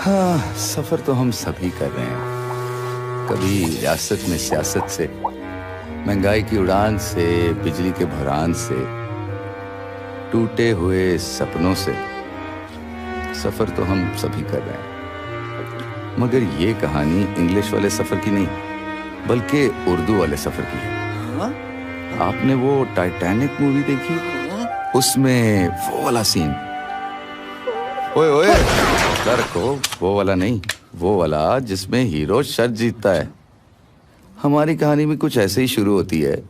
हाँ, सफर तो हम सभी कर रहे हैं। कभी रियासत में सियासत से, महंगाई की उड़ान से, बिजली के भरान से, टूटे हुए सपनों से। सफर तो हम सभी कर रहे हैं, मगर ये कहानी इंग्लिश वाले सफर की नहीं, बल्कि उर्दू वाले सफर की है। आपने वो टाइटैनिक मूवी देखी? उसमें वो वाला सीन, ओए ओए रखो, वो वाला नहीं, वो वाला जिसमें हीरो शर्त जीतता है। हमारी कहानी भी कुछ ऐसे ही शुरू होती है,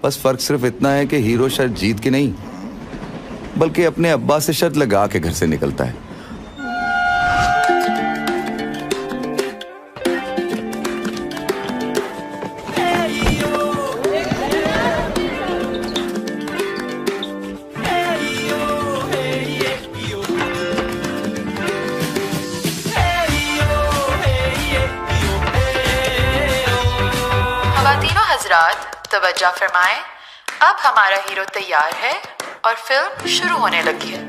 बस फर्क सिर्फ इतना है कि हीरो शर्त जीत के नहीं, बल्कि अपने अब्बा से शर्त लगा के घर से निकलता है। तवज्जो फरमाएं, अब हमारा हीरो तैयार है और फिल्म शुरू होने लगी है।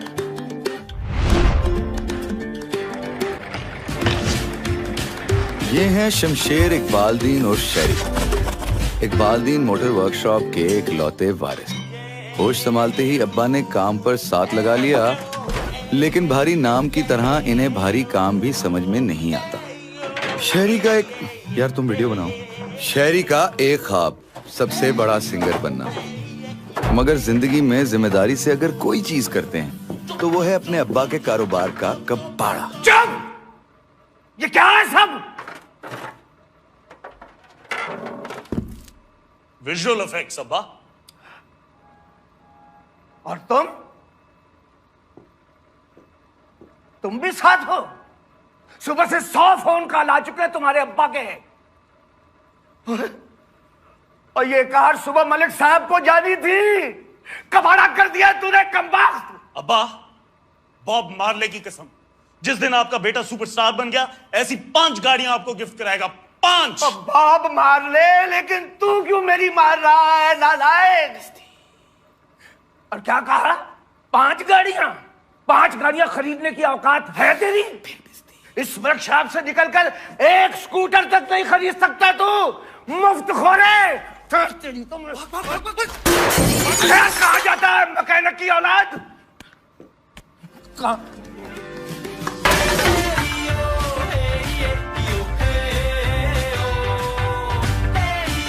ये हैं शमशेर इकबालदीन और शरीफ। इकबालदीन मोटर वर्कशॉप के इकलौते वारिस। होश संभालते ही अब्बा ने काम पर साथ लगा लिया, लेकिन भारी नाम की तरह इन्हें भारी काम भी समझ में नहीं आता। शहरी का एक, यार तुम वीडियो बनाओ। शहरी का एक ख्वाब सबसे बड़ा सिंगर बनना, मगर जिंदगी में जिम्मेदारी से अगर कोई चीज करते हैं तो वो है अपने अब्बा के कारोबार का कबाड़ा। चुप! ये क्या है सब? विजुअल इफेक्ट्स अब्बा। और तुम भी साथ हो? सुबह से 100 फोन कॉल आ चुके हैं तुम्हारे अब्बा के। और ये कार सुबह मलिक साहब को जानी थी, कबाड़ा कर दिया तूने कमबख्त। अब्बा, बॉब मार्ले की कसम, जिस दिन आपका बेटा सुपरस्टार बन गया, ऐसी 5 गाड़ियां आपको गिफ्ट कराएगा। 5। बॉब मार ले, लेकिन तू क्यों मेरी मार रहा है नालायक? और क्या कहा? 5 गाड़ियां? 5 गाड़ियां खरीदने की औकात है तेरी? इस वर्कशॉप से निकलकर एक स्कूटर तक नहीं खरीद सकता तू, मुफ्त खोरे। तेरी तो कहा जाता है मैकेनिक की औलाद।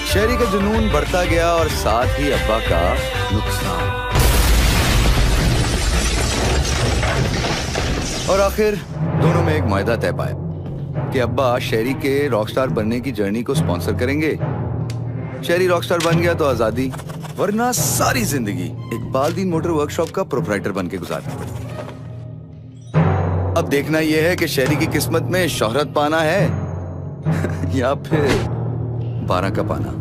शहरी का जुनून बढ़ता गया और साथ ही अब्बा का नुकसान। और आखिर दोनों में एक मुआहदा तय पाया कि अब्बा शहरी के रॉकस्टार बनने की जर्नी को स्पॉन्सर करेंगे। शहरी रॉकस्टार बन गया तो आजादी, वरना सारी जिंदगी इकबालदीन मोटर वर्कशॉप का प्रोप्राइटर बन के गुजारनी पड़ती। अब देखना यह है कि शहरी की किस्मत में शोहरत पाना है या फिर 12 का पाना।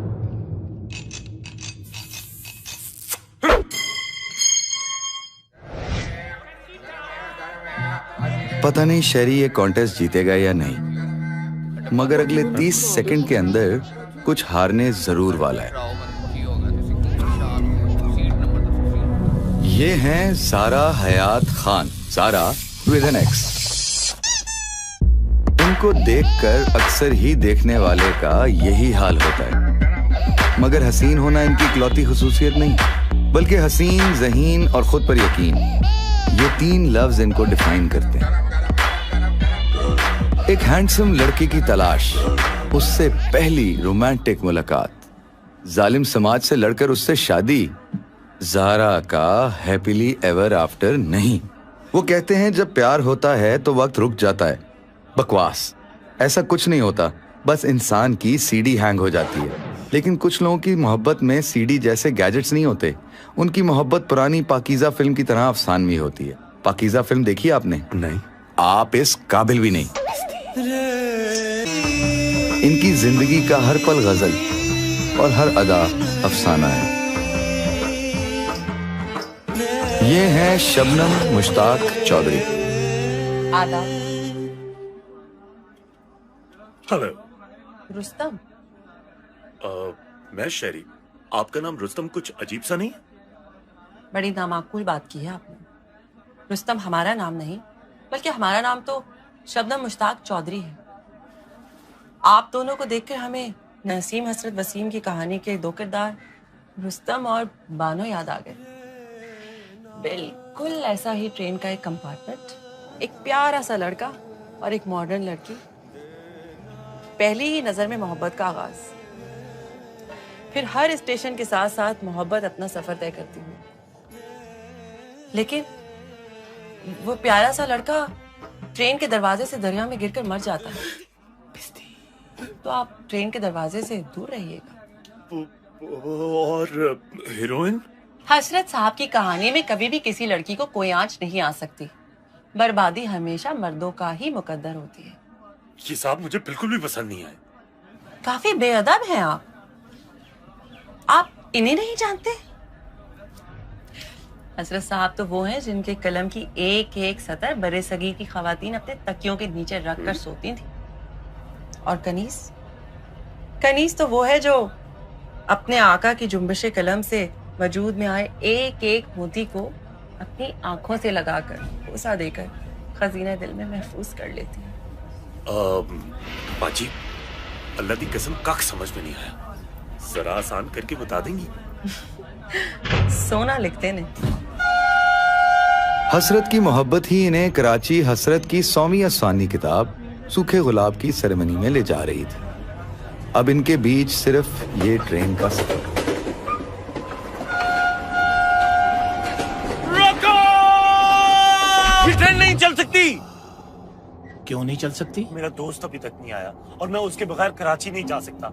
पता नहीं शहरी ये कॉन्टेस्ट जीतेगा या नहीं, मगर अगले 30 सेकंड के अंदर कुछ हारने जरूर वाला है। ये हैं Zara Hayat Khan, Zara with an ex. इनको देखकर अक्सर ही देखने वाले का यही हाल होता है, मगर हसीन होना इनकी इकलौती खुसूसियत नहीं, बल्कि हसीन, ज़हीन और खुद पर यकीन, ये 3 लफ्ज इनको डिफाइन करते हैं। एक हैंडसम लड़की की तलाश, उससे पहली रोमांटिक मुलाकात, जालिम समाज से लड़कर उससे शादी, ज़ारा का हैप्पीली एवर आफ्टर नहीं। वो कहते हैं जब प्यार होता है तो वक्त रुक जाता है। बकवास, ऐसा कुछ नहीं होता, बस इंसान की सीडी हैंग हो जाती है। लेकिन कुछ लोगों की मोहब्बत में सीडी जैसे गैजेट्स नहीं होते, उनकी मोहब्बत पुरानी पाकीज़ा फिल्म की तरह अफसानवी होती है। पाकीज़ा फिल्म देखी आपने? नहीं। आप इस काबिल भी नहीं। इनकी जिंदगी का हर पल गजल और हर अदा अफसाना है। ये हैं शबनम मुश्ताक चौधरी। आदाब। हेलो। रुस्तम। मैं शहरी। आपका नाम रुस्तम कुछ अजीब सा नहीं? बड़ी नामाकुल बात की है आपने। रुस्तम हमारा नाम नहीं, बल्कि हमारा नाम तो शबनम मुश्ताक चौधरी है। आप दोनों को देखकर हमें नसीम हसरत वसीम की कहानी के दो किरदार रुस्तम और बानो याद आ गए। बिल्कुल ऐसा ही ट्रेन का एक कंपार्टमेंट, एक प्यारा सा लड़का और एक मॉडर्न लड़की, पहली ही नजर में मोहब्बत का आगाज। फिर हर स्टेशन के साथ साथ मोहब्बत अपना सफर तय करती हुई। लेकिन वो प्यारा सा लड़का ट्रेन के दरवाजे से दरिया में गिरकर मर जाता है। तो आप ट्रेन के दरवाजे से दूर रहिएगा। और हीरोइन? हसरत साहब की कहानी में कभी भी किसी लड़की को कोई आंच नहीं आ सकती। बर्बादी हमेशा मर्दों का ही मुकद्दर होती है। ये साहब मुझे बिल्कुल भी पसंद नहीं आए। काफी बेअदब हैं आप इन्हें नहीं जानते? हसरत साहब तो वो हैं जिनके कलम की एक एक सतर बरे सगीर की खवातीन अपने तकियों के नीचे रख कर सोती थी। और कनीस तो वो है जो अपने आका की जुम्बिशे कलम से वजूद में आए एक एक मोती को अपनी आंखों से लगाकर भूसा देकर खजीना दिल में महफूज कर लेती है। बाजी, अल्लाह की कसम कख समझ में नहीं आया, जरा आसान करके बता देंगी? सोना लिखते ने। हसरत की मोहब्बत ही इन्हें कराची हसरत की 100वीं अफसानी किताब सूखे गुलाब की सेरेमनी में ले जा रही थी। अब इनके बीच सिर्फ ये ट्रेन का सफर। रोको! ये ट्रेन नहीं चल सकती। क्यों नहीं चल सकती? मेरा दोस्त अभी तक नहीं आया और मैं उसके बगैर कराची नहीं जा सकता।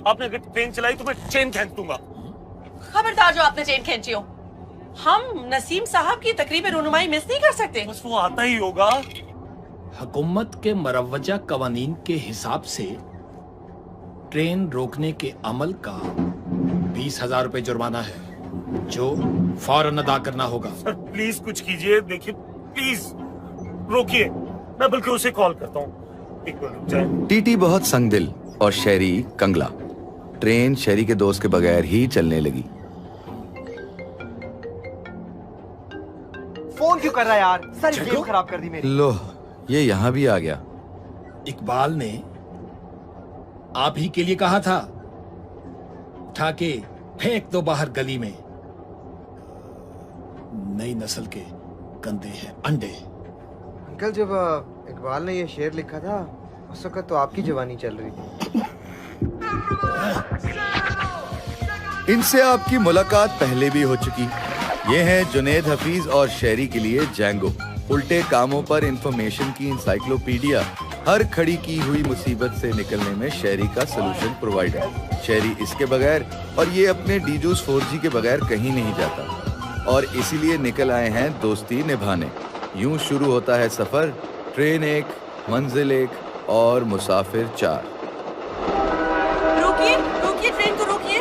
आपने अगर ट्रेन चलाई तो मैं चेन खींच दूंगा। खबरदार जो आपने चेन खींची हो। हम नसीम साहब की तकरीब रुनुमाई मिस नहीं कर सकते। बस वो आता ही होगा। हुकूमत के मरवजा कवानीन के हिसाब से ट्रेन रोकने के अमल का 20,000 रुपए जुर्माना है, जो फौरन अदा करना होगा। सर प्लीज कुछ कीजिए। देखिए प्लीज रोकिए, मैं बल्कि उसे कॉल करता हूँ। एक मिनट रुक जाए। टीटी बहुत संगदिल और शेरी कंगला। ट्रेन शेरी के दोस्त के बगैर ही चलने लगी। फोन क्यों कर रहा है यार? सारी गेम खराब कर दी मेरी। लो, ये यहाँ भी आ गया। इकबाल ने आप ही के लिए कहा था, उठा के फेंक दो बाहर गली में। नई नस्ल के गंदे हैं अंडे। अंकल, जब इकबाल ने ये शेर लिखा था उस वक्त तो आपकी जवानी चल रही थी। इनसे आपकी मुलाकात पहले भी हो चुकी। ये हैं जुनेद हफीज और शेरी के लिए जैंगो, उल्टे कामों पर इंफॉर्मेशन की इंसाइक्लोपीडिया। हर खड़ी की हुई मुसीबत से निकलने में शेरी का सलूशन प्रोवाइडर। शेरी इसके बगैर और ये अपने डीजूस 4G के बगैर कहीं नहीं जाता और इसीलिए निकल आए हैं दोस्ती निभाने। यूं शुरू होता है सफर। ट्रेन एक, मंजिल एक और मुसाफिर 4। रोकिए ट्रेन को रोकिए।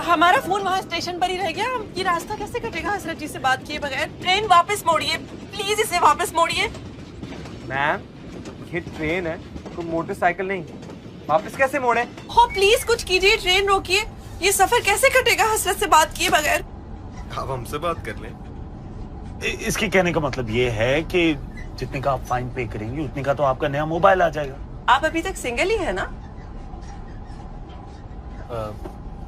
हमारा फोन वहाँ स्टेशन पर ही रह गया। ये रास्ता कैसे कटेगा हसरत जी से बात किए बगैर? ट्रेन वापस मोड़िए प्लीज, इसे वापस मोड़िए। मैम, ये ट्रेन है, कोई मोटरसाइकिल नहीं। वापस कैसे मोड़े? हो प्लीज कुछ कीजिए, ट्रेन रोकिए। ये सफर कैसे कटेगा हसरत से बात किए बगैर? आप हमसे बात कर लें। इसके कहने का मतलब ये है कि जितने का आप फाइन पे करेंगे उतने का तो आपका नया मोबाइल आ जाएगा। आप अभी तक सिंगल ही है ना?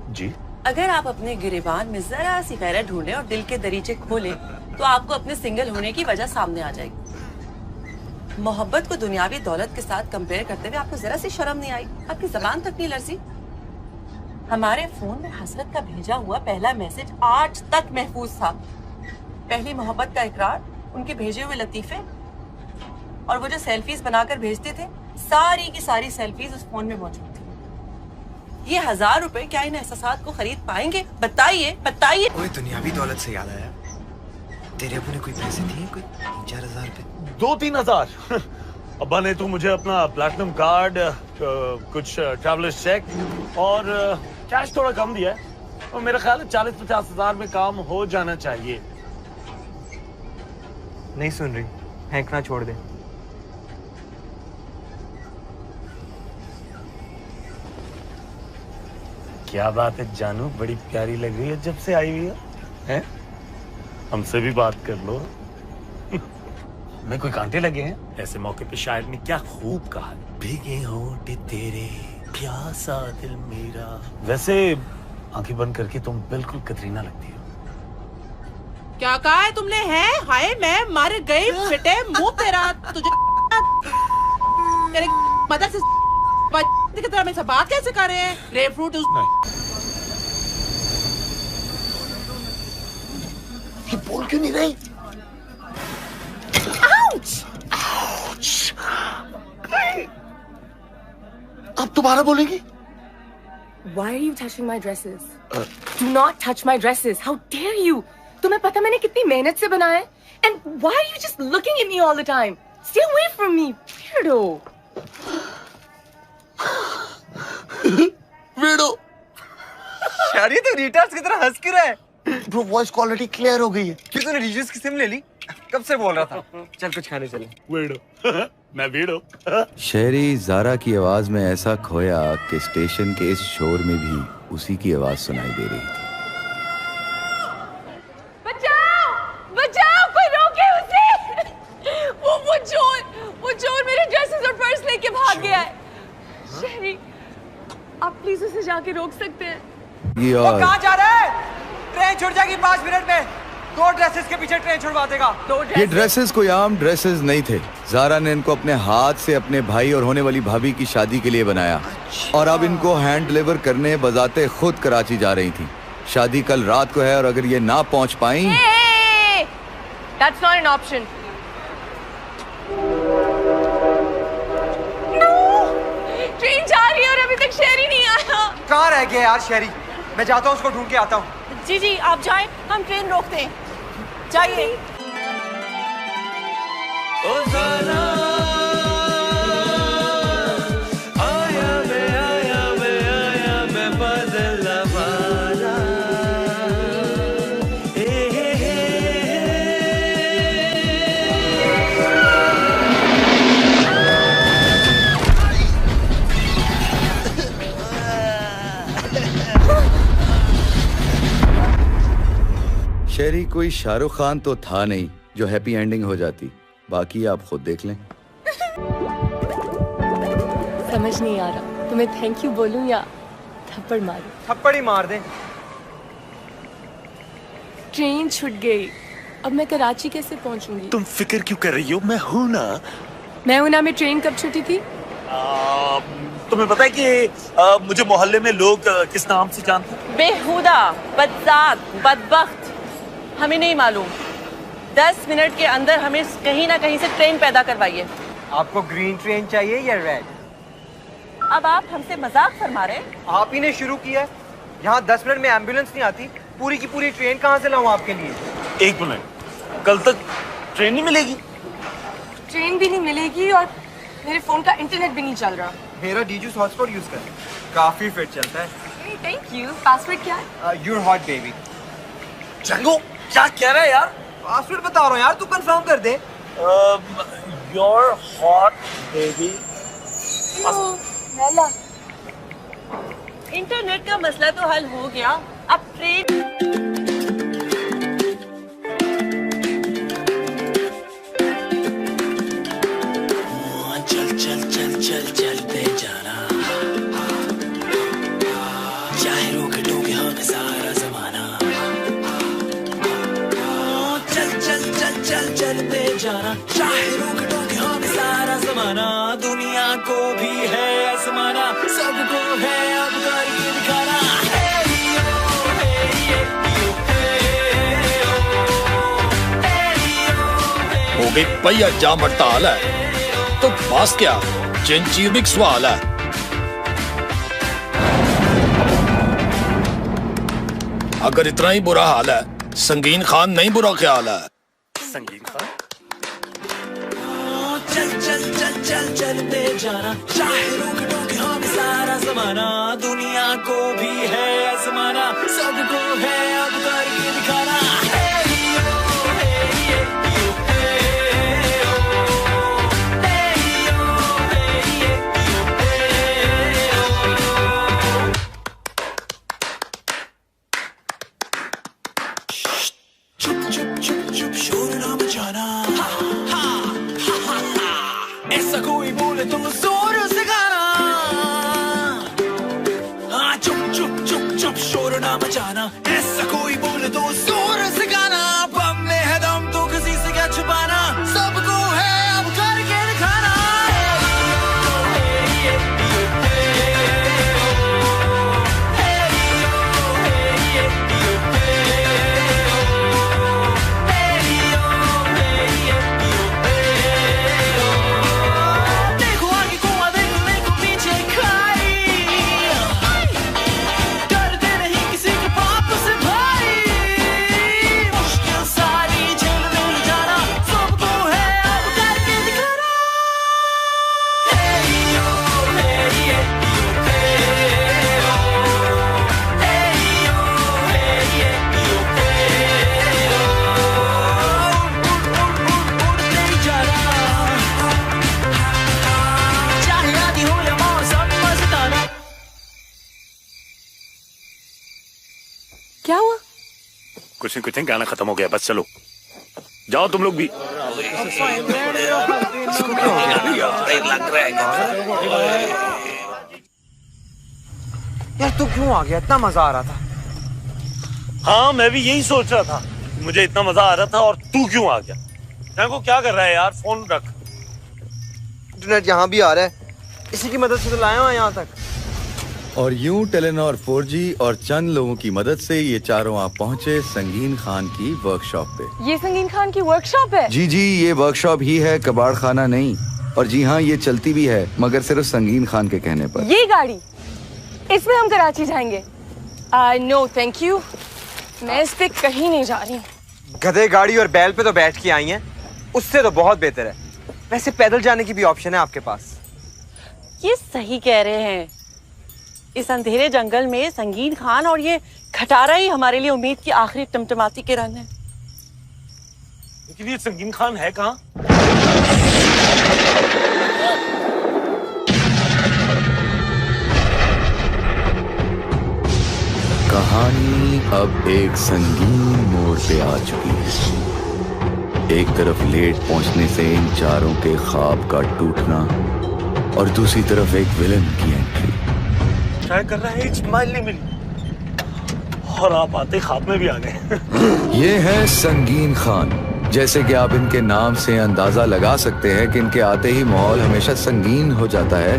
जी। अगर आप अपने गिरेबान में जरा सी गैरत ढूंढे और दिल के दरीचे खोले तो आपको अपने सिंगल होने की वजह सामने आ जाएगी। मोहब्बत को दुनियावी दौलत के साथ कंपेयर करते हुए आपको जरा सी शर्म नहीं आई? आपकी जबान तक नहीं लर्जी? हमारे फोन में हसरत का भेजा हुआ पहला मैसेज आज तक महफूज था। पहली मोहब्बत का इकरार, उनके भेजे हुए लतीफे और वो जो सेल्फीज बनाकर भेजते थे, सारी की सारी सेल्फीज उस फोन में मौजूद थी। ये 1000 रुपए क्या इन एहसासात को खरीद पाएंगे? बताइए बताइए। ओए, दुनियावी दौलत से याद आया, तेरे अबू ने कोई पैसे दिए? कोई 3-4 हजार रुपए? 2-3 हजार। अब्बा ने तो मुझे अपना प्लैटिनम कार्ड, कुछ ट्रैवलर्स चेक और कैश थोड़ा कम दिया है। और मेरा ख्याल है 40-50 हजार में काम हो जाना चाहिए। नहीं सुन रही, फेंकना छोड़ दे। क्या बात है जानू, बड़ी प्यारी लग रही है जब से आई हुई है। हमसे भी बात कर लो। में कोई कांटे लगे हैं? ऐसे मौके पे शायर ने क्या खूब कहा है, भीगे होंठ तेरे प्यासा दिल मेरा। वैसे आंखें बंद करके तुम बिल्कुल कतरीना लगती हो। क्या कहा है तुमने? है हाय मैं मर गई फिटे मुंह तेरा, तुझे तेरे मदर से की तरह मेरे से बात कैसे कर रहे हैं? ग्रेप फ्रूट ये बोल क्यों नहीं रही? अब दोबारा बोलेंगी? Why are you touching my dresses? Do not touch my dresses. How dare you? तुम्हें पता मैंने कितनी मेहनत से बनाया है? And why are you just looking at me all the time? Stay away from me, weirdo. Widow. शायरी तो retards की तरह हंस क्यों रहा है? ब्रो वॉइस क्वालिटी क्लियर हो गई है। क्यों तूने रिजूस की सिम ले ली? कब से बोल रहा था? चल कुछ खाने चले। वीडो। मैं वीडो। शेरी ज़ारा की आवाज में ऐसा खोया कि स्टेशन के इस शोर में भी उसी की आवाज सुनाई दे रही थी। बचाओ! बचाओ! कोई रोके उसे! वो चोर मेरे ड्रेसेस और पर्स लेके भाग गया है। शेरी, आप प्लीज उसे जाके रोक सकते हैं? ये वो और कहाँ जा रहा है? ट्रेन छूट जाएगी 5 मिनट में। 2 ड्रेसेस के पीछे ट्रेन छुड़वा देगा। ये ड्रेसेस कोई आम ड्रेसेस नहीं थे। ज़ारा ने इनको अपने हाथ से अपने भाई और होने वाली भाभी की शादी के लिए बनाया और अब इनको हैंड डिलीवर करने बजाते खुद कराची जा रही थी। शादी कल रात को है और अगर ये ना पहुंच पाई That's not an option. Train जा रही है और अभी तक शेरी नहीं आया। कहाँ रह गया यार शेरी? मैं जाता हूँ उसको ढूंढ के आता हूँ। जी जी आप जाएं, हम ट्रेन रोकते हैं, जाइए। शेरी कोई शाहरुख खान तो था नहीं जो हैप्पी एंडिंग हो जाती। बाकी आप खुद देख लें। समझ नहीं आ रहा तुम्हें थैंक यू बोलूं या थप्पड़ मारूं? थप्पड़ ही मार दे। ट्रेन छूट गई, अब मैं कराची कैसे पहुंचूंगी? तुम फिक्र क्यों कर रही हो, मैं हूं ना। मैं हूं ना। में ट्रेन कब छूटी थी? तुम्हें पता है कि मुझे मोहल्ले में लोग किस नाम से जानते हैं? बेहुदा, बदजात, बदबख्त, हमें नहीं मालूम। 10 मिनट के अंदर हमें कहीं ना कहीं से ट्रेन पैदा करवाइए। आपको ग्रीन ट्रेन चाहिए या रेड? अब आप हमसे मजाक फरमा रहे हैं? आप ही ने शुरू किया है। यहाँ 10 मिनट में एम्बुलेंस नहीं आती, पूरी की पूरी ट्रेन कहाँ से लाऊं आपके लिए? 1 मिनट, कल तक ट्रेन नहीं मिलेगी? ट्रेन भी नहीं मिलेगी और मेरे फोन का इंटरनेट भी नहीं चल रहा। मेरा डीजूस हॉटस्पॉट यूज कर, काफी फिट चलता है। Thank you. पासवर्ड क्या है? Your hot baby. जंगो क्या कह रहा है यार? पासवर्ड बता रहा हूँ यार, तू कंफर्म कर दे। Your hot baby. इंटरनेट का मसला तो हल हो गया, अब ट्रेन। चलते जाना, चाहे रोक टोके हमें सारा जमाना। चलते जाना, चाहे रोक टोके हमें सारा जमाना। दुनिया को भी है आसमाना, सबको है अब करके दिखाना। हो गई पहिया जा हड़ताल है तो बस क्या चीरनिक सवाल है। अगर इतना ही बुरा हाल है, संगीन खान नहीं बुरा ख्याल है। संगीन खान? चलते जाना, चाहे रोक टोके हमें सारा जमाना। दुनिया को भी है आसमाना, सबको है अब करके दिखाना। चुप शोर ना मचाना। कुछ नहीं गाना खत्म हो गया, बस चलो जाओ तुम लोग भी। यार तू क्यों आ गया? इतना मजा आ रहा था। हाँ मैं भी यही सोच रहा था, मुझे इतना मजा आ रहा था और तू क्यों आ गया? को क्या कर रहा है यार? फोन रख। इंटरनेट यहाँ भी आ रहा है, इसी की मदद से तो लाया हूँ यहाँ तक। और यूं टेलीनॉर 4G और चंद लोगों की मदद से ये चारों आप पहुंचे संगीन खान की वर्कशॉप पे। ये संगीन खान की वर्कशॉप है? जी ये वर्कशॉप ही है, कबाड़ खाना नहीं। और जी हाँ, ये चलती भी है, मगर सिर्फ संगीन खान के कहने पर। ये गाड़ी, इसमें हम कराची जाएंगे। नो थैंक यू, मैं इस पे कहीं नहीं जा रही। गधे गाड़ी और बैल पे तो बैठ के आई हैं, उससे तो बहुत बेहतर है। वैसे पैदल जाने की भी ऑप्शन है आपके पास। ये सही कह रहे हैं, इस अंधेरे जंगल में संगीन खान और ये खटारा ही हमारे लिए उम्मीद की आखिरी टमटमाती किरण है। लेकिन ये संगीन खान है कहाँ? कहानी अब एक संगीन मोड़ पे आ चुकी है। एक तरफ लेट पहुंचने से इन चारों के ख्वाब का टूटना और दूसरी तरफ एक विलन की एंट्री। ट्राई कर रहा है, एक स्माइल नहीं मिली और आप आते ख्वाब में भी आ गए। ये है संगीन खान। जैसे कि आप इनके नाम से अंदाजा लगा सकते हैं कि इनके आते ही माहौल हमेशा संगीन हो जाता है।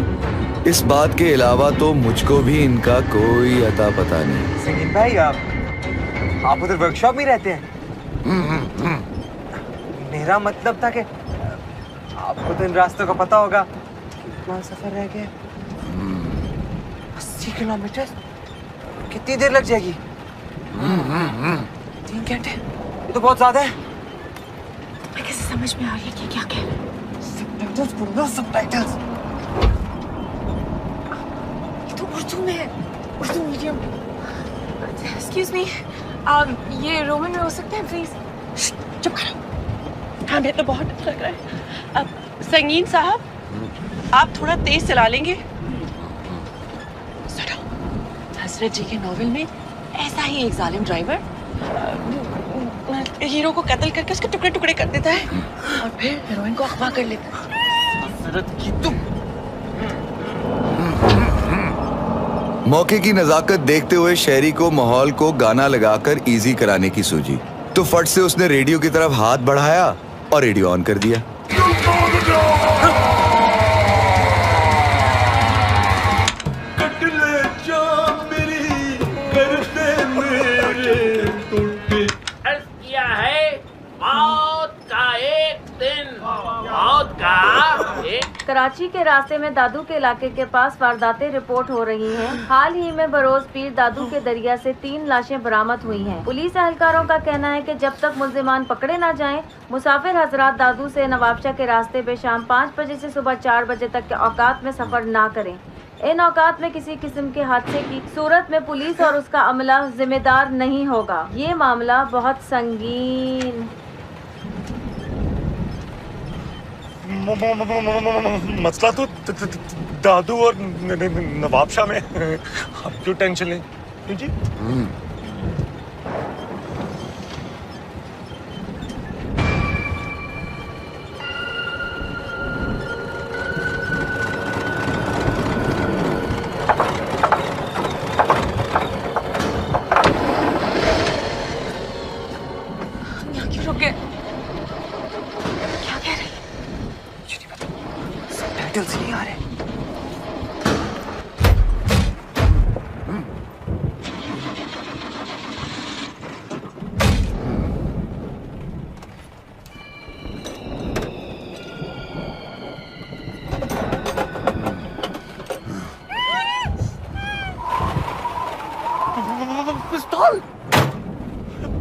इस बात के अलावा तो मुझको भी इनका कोई अता पता नहीं। संगीन भाई आप उधर वर्कशॉप में रहते हैं? मेरा मतलब था कि आपको तो इन रास्तों का पता होगा। कितना सफर रह गया? 80 किलोमीटर। कितनी देर लग जाएगी? 3 घंटे। ये तो बहुत ज्यादा है। कैसे समझ में आ रही है कि क्या कह रहे हैं? सबटाइटल्स बोलो, सबटाइटल्स। ये तो उर्दू में है, उर्दू मीडियम। एक्सक्यूज मी, ये रोमन में हो सकता है प्लीज? चुप करो, हमें तो बहुत डर लग रहा है। अब संगीन साहब, आप थोड़ा तेज चला लेंगे? सुनो, हजरत जी के नॉवेल में ऐसा ही एक जालिम ड्राइवर हीरो को कत्ल करके उसके टुकड़े टुकड़े कर देता है और फिर हीरोइन को अगवा कर लेता है। हजरत की तुम। मौके की नजाकत देखते हुए शहरी को माहौल को गाना लगाकर इजी कराने की सूझी, तो फट से उसने रेडियो की तरफ हाथ बढ़ाया और रेडियो ऑन कर दिया। कराची के रास्ते में दादू के इलाके के पास वारदातें रिपोर्ट हो रही हैं। हाल ही में बरोज पीर दादू के दरिया से 3 लाशें बरामद हुई हैं। पुलिस एहलकारों का कहना है कि जब तक मुल्जिमान पकड़े न जाएं, मुसाफिर हजरात दादू से नवाबशाह के रास्ते पे शाम 5 बजे से सुबह 4 बजे तक के औकात में सफर ना करें। इन औकात में किसी किस्म के हादसे की सूरत में पुलिस और उसका अमला जिम्मेदार नहीं होगा। ये मामला बहुत संगीन। मसला तो दादू और नवाबशाह में। आप क्यों टेंशन लें जी? यहाँ क्यों रुक गए? सबटाइटल्स नहीं आ रहे। पिस्तौल!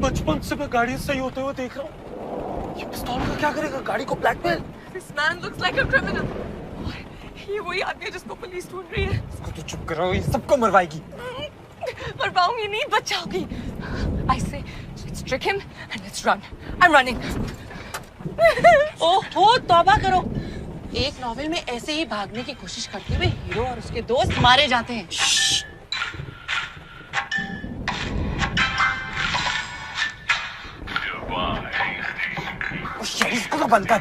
बचपन से मैं गाड़ी सही होते हुए देख रहा हूँ। ये पिस्तौल का क्या करेगा? गाड़ी को blackmail. This man looks like a criminal. ये वही आदमी है जिसको पुलिस ढूंढ रही है। इसको तो चुप करो, ये सबको मरवाएगी। मरवाऊंगी नहीं, बचाऊंगी। I say, let's trick him and let's run. I'm running. ओहो, तौबा करो। एक नॉवेल में ऐसे ही भागने की कोशिश करते हुए हीरो और उसके दोस्त मारे जाते हैं। बंद कर।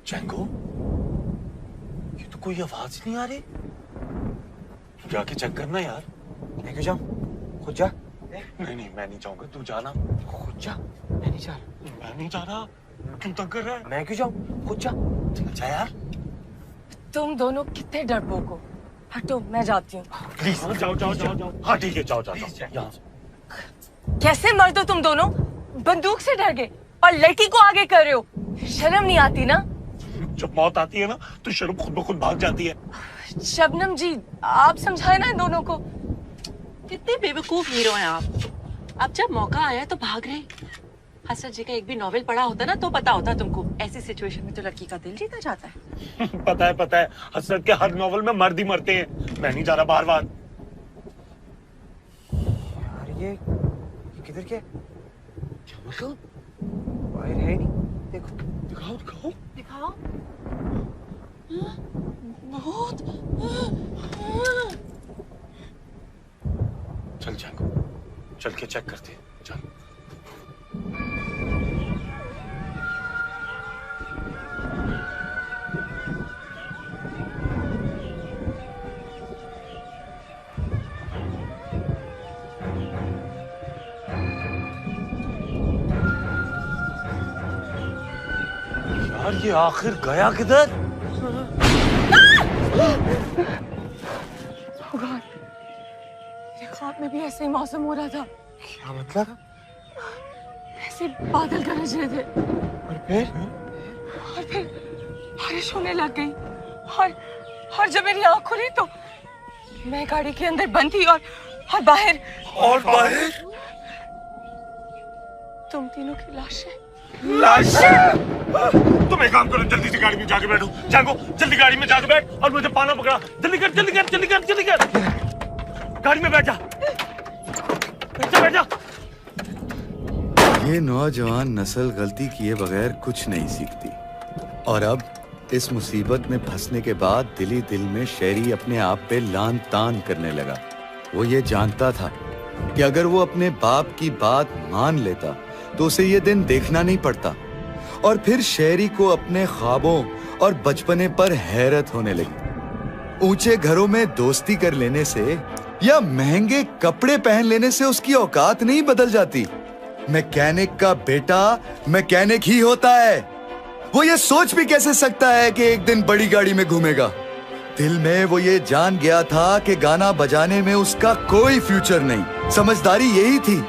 जैंगो, ये तो कोई आवाज नहीं आ रही। जाके चेक करना यार। मैं क्यों जाऊं? खुद जा। नहीं नहीं, मैं नहीं जाऊंगा, तू जाना। खुद जा। मैं नहीं जा रहा। मैं नहीं जा रहा। क्यों तंग कर रहा है? मैं क्यों जाऊं? खुद जा। अच्छा यार, तुम दोनों कितने डरपोक हो। हटो, मैं जाती हूँ। प्लीज जाओ जाओ जाओ जाओ। हाँ ठीक है, जाओ जाओ जाओ यहाँ से। कैसे मर्द हो तुम दोनों? बंदूक से डर गए और लड़की को आगे कर रहे हो। शर्म नहीं आती ना? जब मौत आती है ना तो शर्म खुद ब खुद भाग जाती है। शबनम जी, आप समझाए ना इन दोनों को। कितने बेवकूफ हीरो हैं आप। अब जब मौका आया तो भाग रहे। हसरत जी का एक भी नॉवेल पढ़ा होता ना तो पता होता तुमको। ऐसी सिचुएशन में तो लड़की का दिल जीता जाता है। पता है, हसरत के हर नॉवल में मर्द ही मरते हैं। मैं नहीं जा रहा बार बार। यार ये किधर क्या? मतलब बाहर है नहीं। देखो दिखाओ दिखाओ दिखाओ। बहुत। चल जैंगो, चल के चेक करते हैं। चल। यार ये आखिर गया किधर? मेरे ख्वाब में भी ऐसे ही मौसम हो रहा था। क्या मतलब? ऐसे बादल गरज रहे थे और फिर बारिश होने लग गई। और जब मेरी आँख खुली तो मैं गाड़ी के अंदर बंद थी और बाहर तुम तीनों की लाशें। तुम एक काम करो, जल्दी से गाड़ी में जाके बैठो। जैंगो जल्दी गाड़ी में जाके बैठ और मुझे पाना पकड़ा। जल्दी कर जल्दी कर जल्दी कर जल्दी कर। गाड़ी में बैठ जा। बैठ जा। ये नौजवान नस्ल गलती किए बगैर कुछ नहीं सीखती। और अब इस मुसीबत में फंसने के बाद दिल ही दिल में शहरी अपने आप पे लान तान करने लगा। वो ये जानता था कि अगर वो अपने बाप की बात मान लेता तो उसे ये दिन देखना नहीं पड़ता। और फिर शहरी को अपने ख्वाबों और बचपने पर हैरत होने लगी। ऊंचे घरों में दोस्ती कर लेने से या महंगे कपड़े पहन लेने से उसकी औकात नहीं बदल जाती। मैकेनिक का बेटा मैकेनिक ही होता है। वो ये सोच भी कैसे सकता है कि एक दिन बड़ी गाड़ी में घूमेगा। दिल में वो ये जान गया था कि गाना बजाने में उसका कोई फ्यूचर नहीं। समझदारी यही थी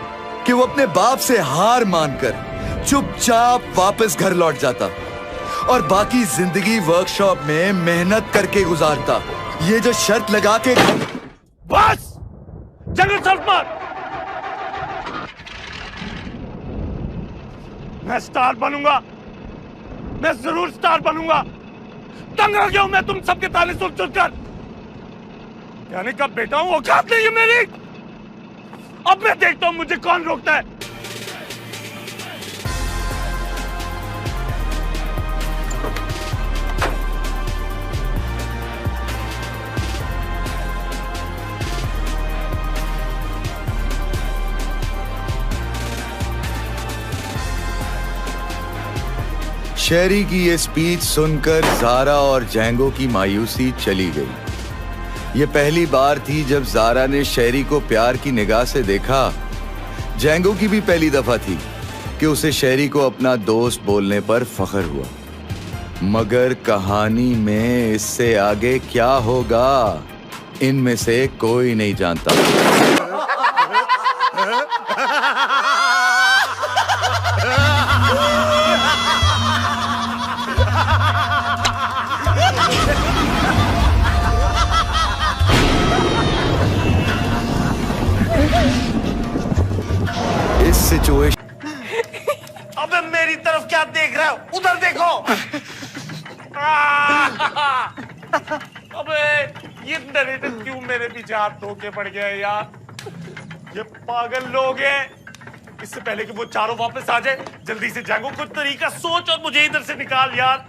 कि वो अपने बाप से हार मानकर चुपचाप वापस घर लौट जाता और बाकी जिंदगी वर्कशॉप में मेहनत करके गुजारता। ये जो शर्त लगा के बस जंगल सल्फ मार। मैं स्टार बनूंगा, मैं जरूर स्टार बनूंगा। तंग आ गया हूं मैं तुम सबके ताने सुन सुनकर। यानी का बेटा हूं, औकात नहीं है मेरी। अब मैं देखता हूं मुझे कौन रोकता है। शेरी की ये स्पीच सुनकर जारा और जैंगो की मायूसी चली गई। ये पहली बार थी जब जारा ने शेरी को प्यार की निगाह से देखा। जैंगो की भी पहली दफा थी कि उसे शेरी को अपना दोस्त बोलने पर फख्र हुआ। मगर कहानी में इससे आगे क्या होगा, इनमें से कोई नहीं जानता। इस सिचुएशन अबे मेरी तरफ क्या देख रहे हो? उधर देखो। अबे ये नरेटर क्यों मेरे पीछे हाथ धो के पड़ गया है यार? ये पागल लोग हैं। इससे पहले कि वो चारों वापस आ जाए, जल्दी से जैंगो कुछ तरीका सोच और मुझे इधर से निकाल यार।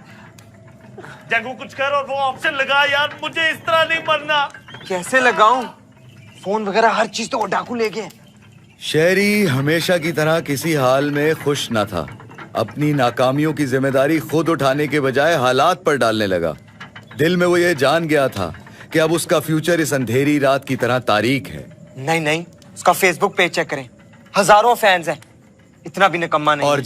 जैंगो कुछ कर और वो ऑप्शन लगा यार, मुझे इस तरह नहीं मरना। कैसे लगाऊं? फोन वगैरह हर चीज तो वो डाकू ले गए। शहरी हमेशा की तरह किसी हाल में खुश न था। अपनी नाकामियों की जिम्मेदारी खुद उठाने के बजाय हालात पर डालने लगा। दिल में वो ये जान गया था कि अब उसका फ्यूचर इस अंधेरी रात की तरह तारीक है। नहीं, उसका फेसबुक पेज चेक करें, हजारों फैंस हैं, इतना भी निकम्मा नहीं। और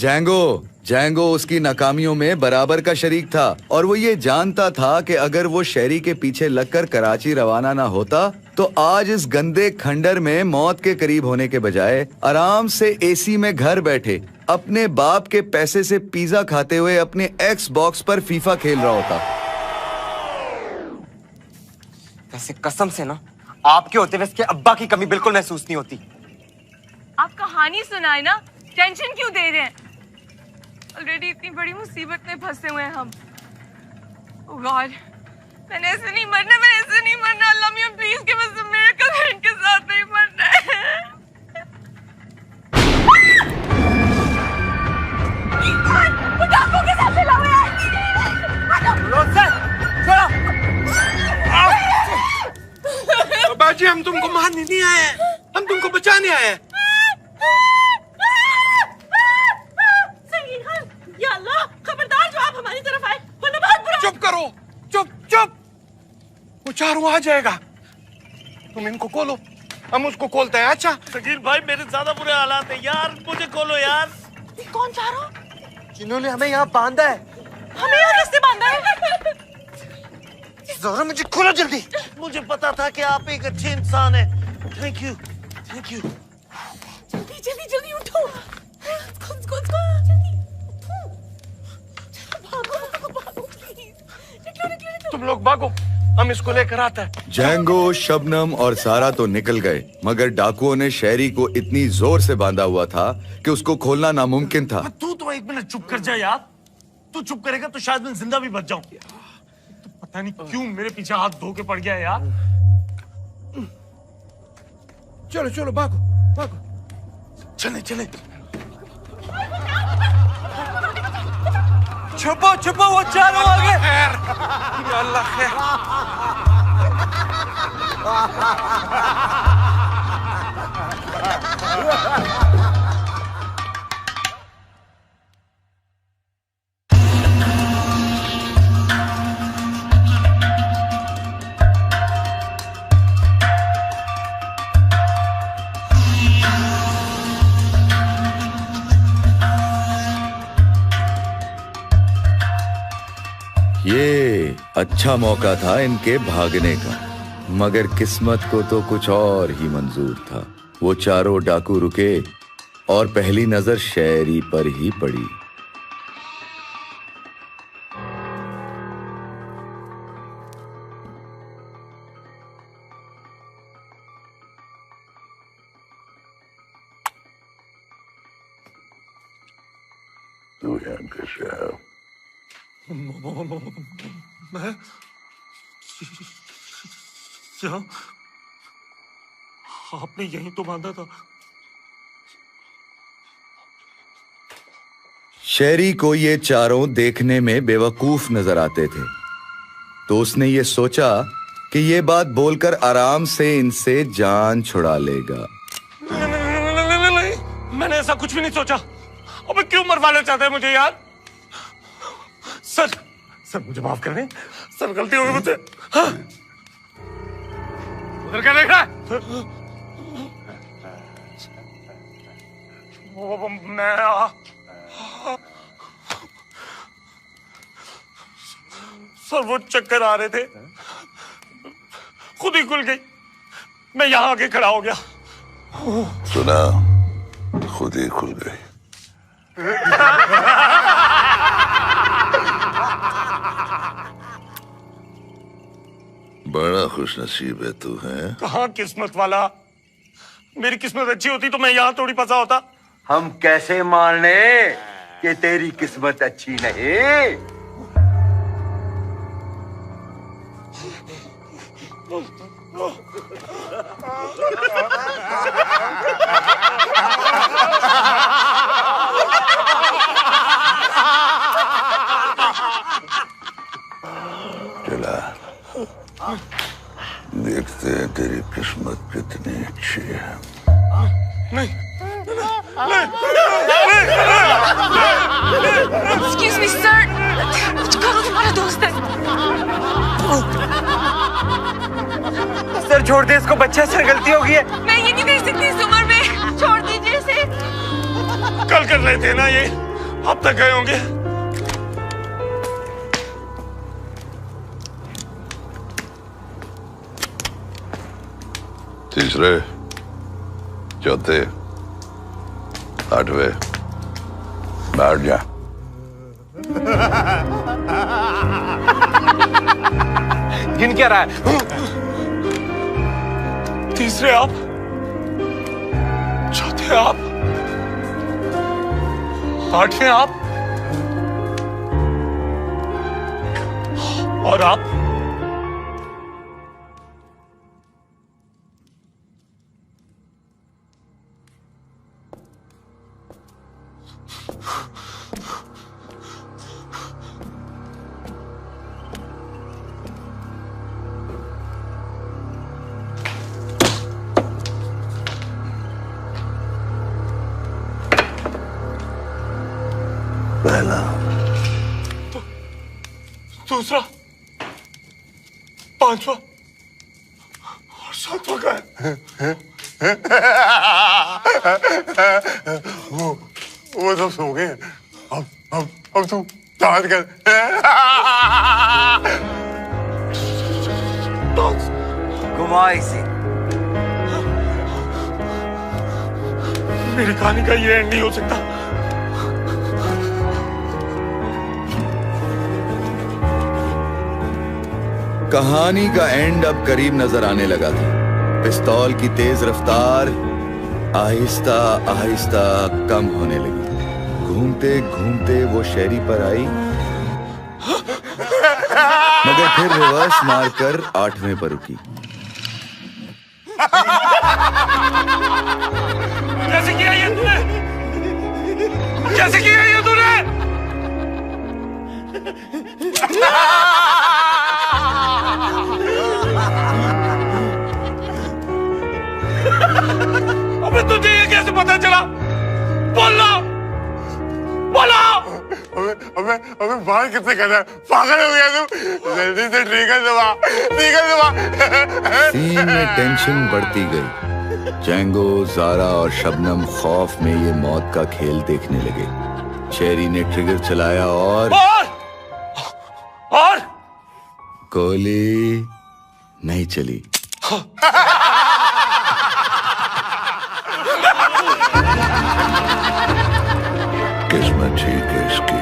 जैंगो उसकी नाकामियों में बराबर का शरीक था और वो ये जानता था कि अगर वो शहरी के पीछे लगकर कराची रवाना ना होता तो आज इस गंदे खंडर में मौत के करीब होने के बजाय आराम से एसी में घर बैठे अपने बाप के पैसे से पिज्जा खाते हुए अपने एक्स बॉक्स पर फीफा खेल रहा होता। वैसे कसम से ना, आपके होते हुए इसके अब्बा की कमी बिल्कुल महसूस नहीं होती। आप कहानी सुनाए ना, टेंशन क्यों दे रहे हैं? ऑलरेडी इतनी बड़ी मुसीबत में फंसे हुए हैं हम। ओह गॉड, मैंने ऐसे नहीं मरना। अल्लाह मियां प्लीज के बस मेरे कजन के साथ नहीं मरना है। वो डाकू के साथ मिला हुआ है। बाजी, हम तुमको मारने नहीं आए, हम तुमको बचाने आए। या अल्लाह, खबरदार जो आप हमारी तरफ आए, वरना बहुत बुरा। चुप करो, चुप। वो चारों आ जाएगा, तुम इनको खोलो, हम उसको खोलते हैं। अच्छा शकील भाई, मेरे ज्यादा बुरे हालात है यार, मुझे खोलो यार। कौन चारों? जिन्होंने हमें यहाँ बांधा है। हमें यहाँ किसने बांधा है? ज़ोरा, मुझे खोलो जल्दी। मुझे पता था कि आप एक अच्छे इंसान हैं। Thank you. जल्दी उठो। तुम लोग भागो, हम इसको लेकर आते हैं। जैंगो, शबनम और सारा तो निकल गए, मगर डाकुओं ने शहरी को इतनी जोर से बांधा हुआ था कि उसको खोलना नामुमकिन था। तू तो एक मिनट चुप कर जा यार। तू चुप करेगा तो शायद मैं जिंदा भी बच जाऊं। तो पता नहीं क्यों मेरे पीछे हाथ धो के पड़ गया यार। चलो भागो। चले। छुपो, वो चारों आ गए। खैर, अल्लाह खैर। ये अच्छा मौका था इनके भागने का, मगर किस्मत को तो कुछ और ही मंजूर था। वो चारों डाकू रुके और पहली नजर शहरी पर ही पड़ी। तू यहाँ कैसे आया? मैं क्या? आपने यहीं तो बांधा था। शहरी को ये चारों देखने में बेवकूफ नजर आते थे, तो उसने ये सोचा कि ये बात बोलकर आराम से इनसे जान छुड़ा लेगा। नहीं, मैंने ऐसा कुछ भी नहीं सोचा। अबे क्यों मरवाना चाहते हैं मुझे यार? सर मुझे माफ कर दें। सर गलती हो गई मुझसे। हाँ? उधर क्या देख रहा है? सर वो चक्कर आ रहे थे, खुद ही खुल गई। मैं यहाँ आके खड़ा हो गया। सुना, खुद ही खुल गई। बड़ा खुश नसीब है तू, है? कहाँ किस्मत वाला। मेरी किस्मत अच्छी होती तो मैं यहाँ थोड़ी फंसा होता। हम कैसे माने कि तेरी किस्मत अच्छी नहीं? चला, देखते हैं तेरी किस्मत कितनी अच्छी है। नहीं Excuse me, sir. चिकागो तुम्हारा दोस्त है। सर छोड़ दे इसको, बच्चा सर, गलती हो गई है। मैं ये नहीं देख सकती इस उम्र में, छोड़ दीजिए इसे। कल कर रहे थे ना ये, अब तक गए होंगे। तीसरे, चौथे, आठवें, बैठ जा। गिन क्या रहा है? तीसरे आप, चौथे आप, आठवें आप और आप। पहला, दूसरा, पांचवा और सातवां का है। वो सब सो गए। अब तू दांत कर। घुमा इसे। मेरी कहानी का ये एंड नहीं हो सकता। कहानी का एंड अब करीब नजर आने लगा था। पिस्तौल की तेज रफ्तार आहिस्ता आहिस्ता कम होने लगी। घूमते घूमते वो शहरी पर आई, मगर फिर रिवर्स मारकर आठवें पर रुकी। कैसे किया ये तूने? कैसे किया ये तूने? अबे तुझे ये कैसे पता चला? बोलो, बोलो। अबे बाहर कितने कर रहा है? पागल हो गया तू? जल्दी से ट्रिगर दबा, ट्रिगर दबा। सीन में टेंशन बढ़ती गई। जैंगो, जारा और शबनम खौफ में ये मौत का खेल देखने लगे। शेरी ने ट्रिगर चलाया और गोली नहीं चली। किस्मत ठीक है इसकी।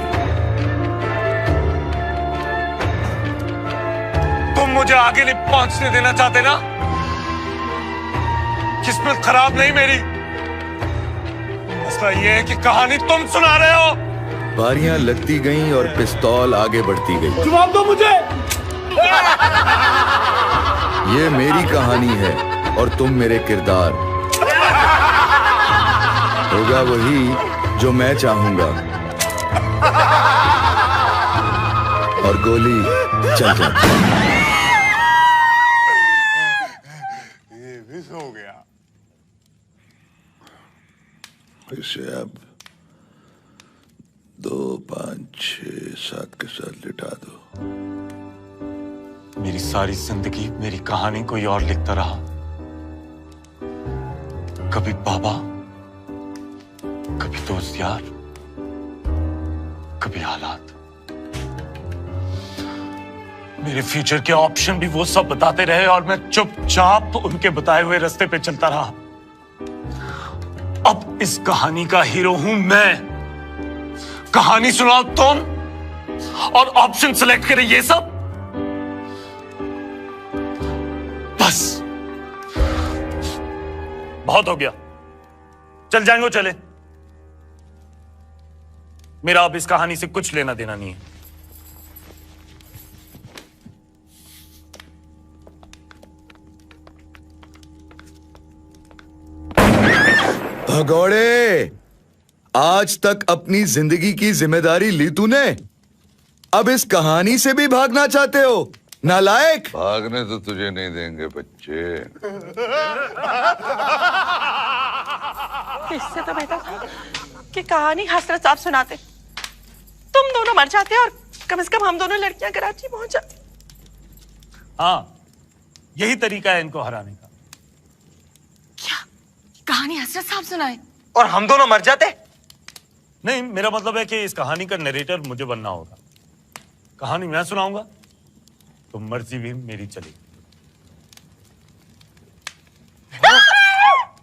तुम मुझे आगे नहीं पहुंचने देना चाहते ना? किस्मत खराब नहीं मेरी, मसला ये है कि कहानी तुम सुना रहे हो। बारियां लगती गईं और पिस्तौल आगे बढ़ती गई। जवाब दो मुझे। ये मेरी कहानी है और तुम मेरे किरदार। होगा वही जो मैं चाहूंगा और गोली चल जाती। ये भी सो गया। इसे अब 2, 5, 6, 7 के साथ लिटा दो। मेरी सारी जिंदगी मेरी कहानी कोई और लिखता रहा। कभी बाबा, कभी दोस्त यार, कभी हालात। मेरे फ्यूचर के ऑप्शन भी वो सब बताते रहे और मैं चुपचाप उनके बताए हुए रास्ते पे चलता रहा। अब इस कहानी का हीरो हूं मैं। कहानी सुनाओ तुम और ऑप्शन सेलेक्ट करे ये सब। बस बहुत हो गया, चल जाएंगे। चले, मेरा अब इस कहानी से कुछ लेना देना नहीं है। भगौड़े, आज तक अपनी जिंदगी की जिम्मेदारी ली तूने, अब इस कहानी से भी भागना चाहते हो? नालायक। भागने तो तुझे नहीं देंगे बच्चे। इससे तो बेहतर था कि कहानी हसरत साहब सुनाते। तुम दोनों मर जाते और कम से कम हम दोनों लड़कियां कराची पहुंच जाती। हाँ, यही तरीका है इनको हराने का। कहानी हसरत साहब सुनाए और हम दोनों मर जाते? नहीं, मेरा मतलब है कि इस कहानी का नरेटर मुझे बनना होगा। कहानी मैं सुनाऊंगा तो मर्जी भी मेरी चलेगी।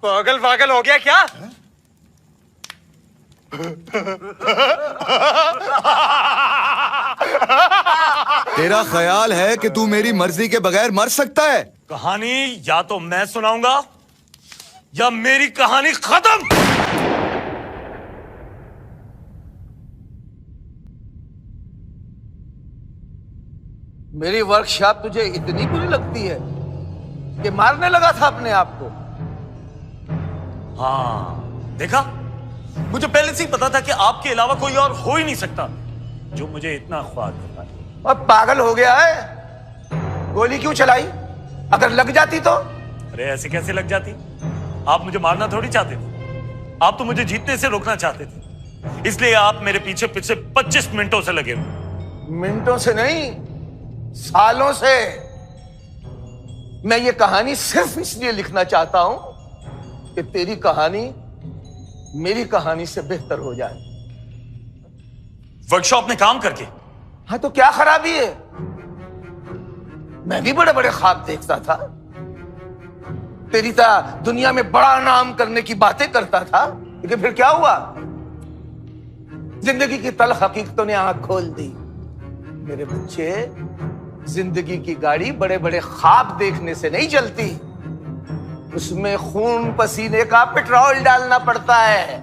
पागल पागल हो गया क्या? तेरा ख्याल है कि तू मेरी मर्जी के बगैर मर सकता है? कहानी या तो मैं सुनाऊंगा या मेरी कहानी खत्म। मेरी वर्कशॉप तुझे इतनी बुरी लगती है कि मारने लगा था अपने आप को। हाँ, देखा, मुझे पहले से ही पता था कि आपके अलावा कोई और हो ही नहीं सकता जो मुझे इतना ख्वाब करता है। अब पागल हो गया है? गोली क्यों चलाई? अगर लग जाती तो? अरे ऐसे कैसे लग जाती? आप मुझे मारना थोड़ी चाहते थे, आप तो मुझे जीतने से रोकना चाहते थे। इसलिए आप मेरे पीछे पिछले 25 मिनटों से लगे हुए। मिनटों से नहीं, सालों से। मैं ये कहानी सिर्फ इसलिए लिखना चाहता हूं कि तेरी कहानी मेरी कहानी से बेहतर हो जाए। वर्कशॉप में काम करके? हाँ, तो क्या खराबी है? मैं भी बड़े बड़े ख्वाब देखता था, तेरी तरह दुनिया में बड़ा नाम करने की बातें करता था, लेकिन फिर क्या हुआ? जिंदगी की तल्ख हकीकतों ने आंख खोल दी। मेरे बच्चे, जिंदगी की गाड़ी बड़े बड़े ख्वाब देखने से नहीं चलती, उसमें खून पसीने का पेट्रोल डालना पड़ता है।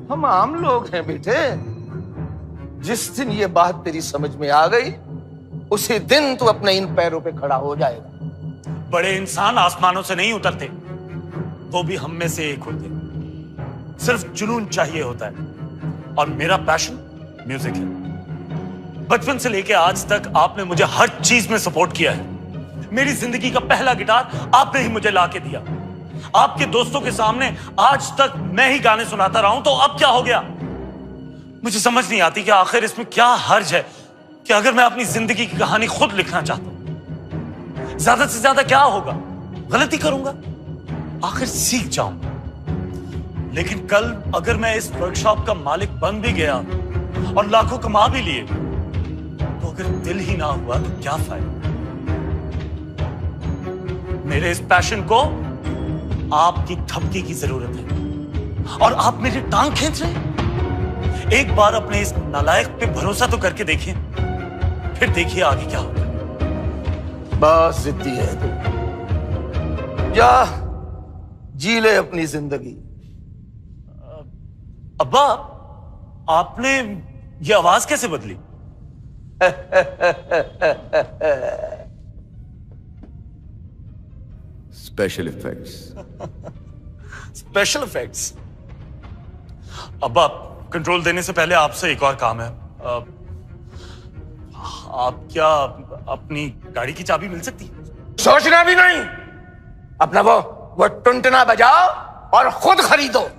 हम आम लोग हैं बेटे। जिस दिन ये बात तेरी समझ में आ गई, उसी दिन तू अपने इन पैरों पे खड़ा हो जाएगा। बड़े इंसान आसमानों से नहीं उतरते, वो भी हम में से एक होते। सिर्फ जुनून चाहिए होता है, और मेरा पैशन म्यूजिक है। बचपन से लेके आज तक आपने मुझे हर चीज में सपोर्ट किया है। मेरी जिंदगी का पहला गिटार आपने ही मुझे लाके दिया। आपके दोस्तों के सामने आज तक मैं ही गाने सुनाता रहा हूं, तो अब क्या हो गया? मुझे समझ नहीं आती कि आखिर इसमें क्या हर्ज है कि अगर मैं अपनी जिंदगी की कहानी खुद लिखना चाहता हूं, ज्यादा से ज्यादा क्या होगा? गलती करूंगा, आखिर सीख जाऊंगा। लेकिन कल अगर मैं इस वर्कशॉप का मालिक बन भी गया और लाखों कमा भी लिए, तो अगर दिल ही ना हुआ तो क्या फायदा? मेरे इस पैशन को आपकी धमकी की जरूरत है, और आप मेरी टांग खींच रहे हैं। एक बार अपने इस नालायक पे भरोसा तो करके देखिए, फिर देखिए आगे क्या होगा। बस जिद्दी है तू। जा जी ले अपनी जिंदगी। अब्बा, आपने ये आवाज कैसे बदली? Special effects. Special effects. अब्बा, कंट्रोल देने से पहले आपसे एक और काम है। आप क्या अपनी गाड़ी की चाबी मिल सकती है? सोचना भी नहीं, अपना वो टुनटुना बजाओ और खुद खरीदो।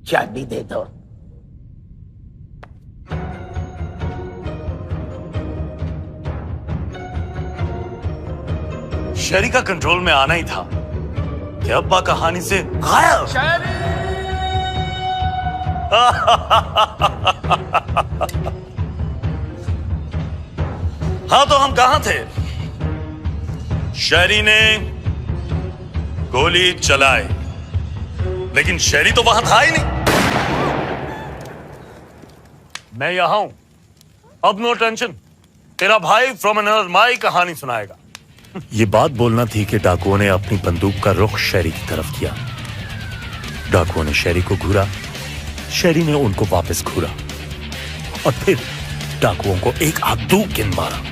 चाबी दे दो। शहरी का कंट्रोल में आना ही था कि अब्बा कहानी से गायब। हाँ, तो हम कहां थे? शहरी ने गोली चलाई, लेकिन शहरी तो वहां था ही नहीं। मैं यहां हूं। अब नो टेंशन, तेरा भाई फ्रॉम अनदर माई कहानी सुनाएगा। ये बात बोलना थी कि डाकुओं ने अपनी बंदूक का रुख शहरी की तरफ किया। डाकुओं ने शहरी को घूरा, शहरी ने उनको वापस घूरा, और फिर डाकुओं को एक आधूक गेंद मारा।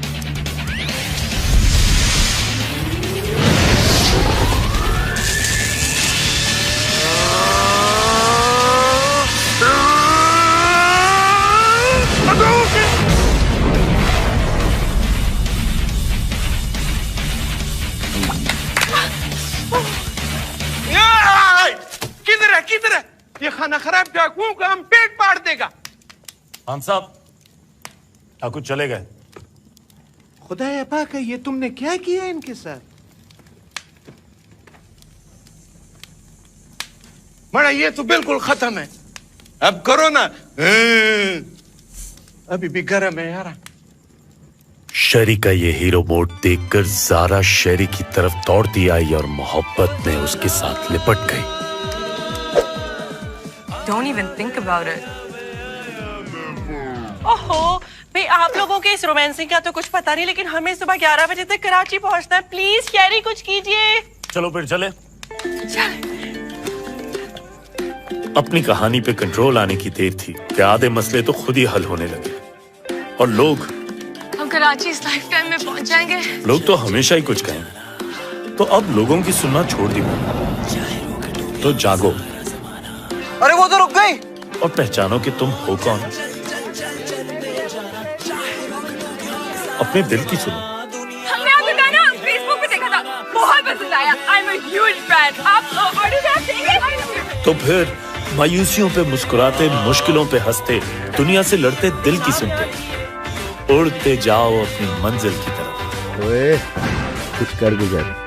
खान साहब ठाकुर चले गए। खुदा पाक, ये तुमने क्या किया इनके साथ? बड़ा ये तो बिल्कुल खत्म है। अब करो ना। अभी भी गर्म है यार। शेरी का ये हीरो मोड देखकर ज़ारा शेरी की तरफ दौड़ती आई और मोहब्बत में उसके साथ लिपट गई। Don't even think about it. ओहो, भाई आप लोगों के इस रोमांसिंग का तो कुछ पता नहीं, लेकिन हमें सुबह 11 बजे तक कराची पहुंचना है। प्लीज शेरी कुछ कीजिए। चलो फिर चले। अपनी कहानी पे कंट्रोल आने की देर थी कि आधे मसले तो खुद ही हल होने लगे और लोग हम कराची इस लाइफ टाइम में पहुंच जाएंगे। लोग तो हमेशा ही कुछ कहेंगे, तो अब लोगों की सुनना छोड़ दी मैंने। तो जागो। अरे वो तो रुक गई। और पहचानो कि तुम हो कौन। अपने दिल की सुनो। हमने आपका गाना फेसबुक पे देखा था, बहुत पसंद आया। I'm a huge fan। आप ऑटोग्राफ देंगे? तो फिर मायूसियों पे मुस्कुराते, मुश्किलों पे हंसते, दुनिया से लड़ते दिल की सुनते, उड़ते जाओ अपनी मंजिल की तरफ। ओए, कुछ कर गुजर।